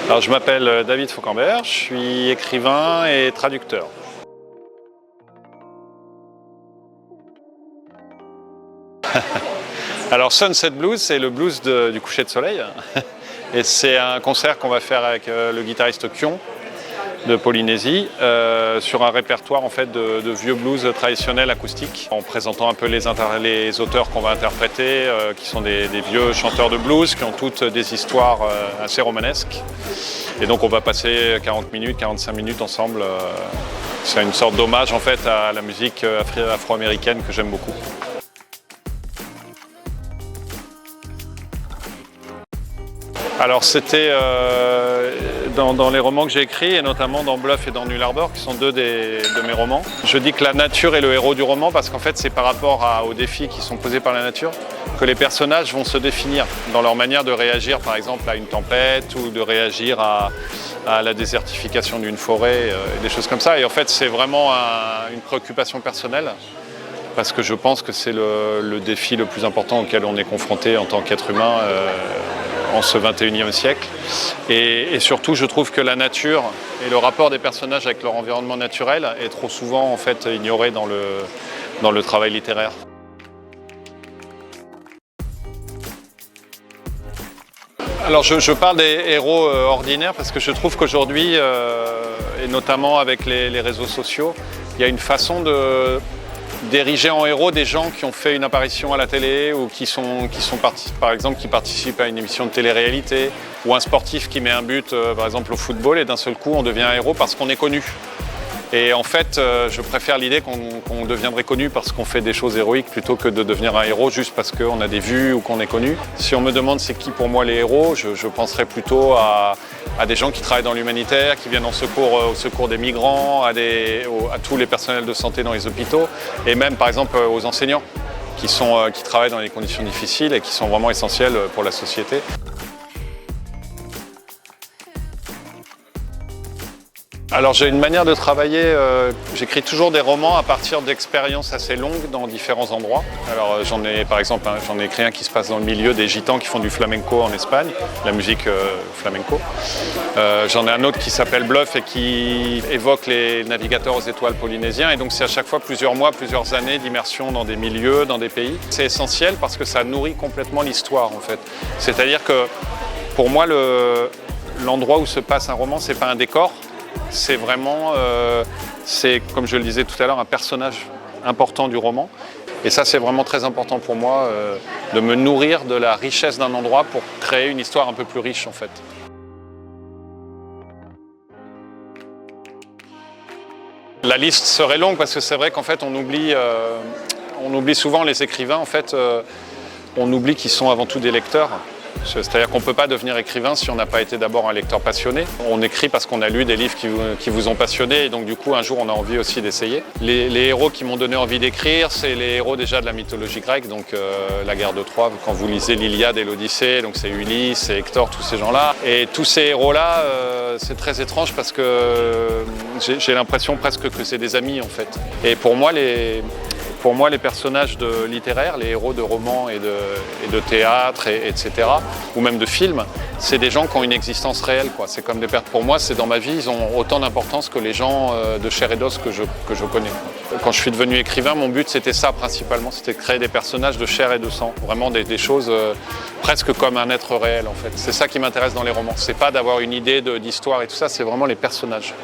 Alors, je m'appelle David Fauquembert, je suis écrivain et traducteur. Alors, Sunset Blues, c'est le blues du coucher de soleil. Et c'est un concert qu'on va faire avec le guitariste Kion de Polynésie sur un répertoire en fait, de vieux blues traditionnels acoustiques, en présentant un peu les auteurs qu'on va interpréter, qui sont des vieux chanteurs de blues qui ont toutes des histoires assez romanesques. Et donc on va passer 40 minutes, 45 minutes ensemble. C'est une sorte d'hommage en fait à la musique afro-américaine que j'aime beaucoup. Alors c'était dans les romans que j'ai écrits, et notamment dans Bluff et dans Null Arbor, qui sont deux de mes romans. Je dis que la nature est le héros du roman parce qu'en fait c'est par rapport aux défis qui sont posés par la nature que les personnages vont se définir dans leur manière de réagir par exemple à une tempête ou de réagir à la désertification d'une forêt, des choses comme ça. Et en fait c'est vraiment une préoccupation personnelle parce que je pense que c'est le défi le plus important auquel on est confronté en tant qu'être humain en ce 21e siècle. Et surtout, je trouve que la nature et le rapport des personnages avec leur environnement naturel est trop souvent en fait, ignoré dans le travail littéraire. Alors je parle des héros ordinaires parce que je trouve qu'aujourd'hui, et notamment avec les réseaux sociaux, il y a une façon d'ériger en héros des gens qui ont fait une apparition à la télé ou par exemple qui participent à une émission de télé-réalité, ou un sportif qui met un but par exemple au football et d'un seul coup on devient un héros parce qu'on est connu. Et en fait je préfère l'idée qu'on deviendrait connu parce qu'on fait des choses héroïques plutôt que de devenir un héros juste parce qu'on a des vues ou qu'on est connu. Si on me demande c'est qui pour moi les héros, je penserais plutôt à des gens qui travaillent dans l'humanitaire, qui viennent au secours des migrants, à tous les personnels de santé dans les hôpitaux, et même par exemple aux enseignants qui travaillent dans des conditions difficiles et qui sont vraiment essentiels pour la société. Alors j'ai une manière de travailler, j'écris toujours des romans à partir d'expériences assez longues dans différents endroits. Alors j'en ai écrit un qui se passe dans le milieu des gitans qui font du flamenco en Espagne, la musique flamenco. J'en ai un autre qui s'appelle Bluff et qui évoque les navigateurs aux étoiles polynésiens, et donc c'est à chaque fois plusieurs mois, plusieurs années d'immersion dans des milieux, dans des pays. C'est essentiel parce que ça nourrit complètement l'histoire en fait. C'est-à-dire que pour moi l'endroit où se passe un roman, c'est pas un décor. C'est vraiment, comme je le disais tout à l'heure, un personnage important du roman. Et ça, c'est vraiment très important pour moi, de me nourrir de la richesse d'un endroit pour créer une histoire un peu plus riche, en fait. La liste serait longue parce que c'est vrai qu'en fait, on oublie souvent les écrivains. En fait, on oublie qu'ils sont avant tout des lecteurs. C'est-à-dire qu'on ne peut pas devenir écrivain si on n'a pas été d'abord un lecteur passionné. On écrit parce qu'on a lu des livres qui vous ont passionné, et donc du coup un jour on a envie aussi d'essayer. Les héros qui m'ont donné envie d'écrire, c'est les héros déjà de la mythologie grecque, donc la guerre de Troie, quand vous lisez l'Iliade et l'Odyssée, donc c'est Ulysse, c'est Hector, tous ces gens-là. Et tous ces héros-là, c'est très étrange parce que j'ai l'impression presque que c'est des amis en fait. Et pour moi les personnages littéraires, les héros de romans et de théâtre, etc., ou même de films, c'est des gens qui ont une existence réelle, quoi. C'est comme pour moi, c'est dans ma vie, ils ont autant d'importance que les gens de chair et d'os que je connais. Quand je suis devenu écrivain, mon but c'était ça principalement, c'était de créer des personnages de chair et de sang, vraiment des choses presque comme un être réel en fait. C'est ça qui m'intéresse dans les romans, c'est pas d'avoir une idée d'histoire et tout ça, c'est vraiment les personnages.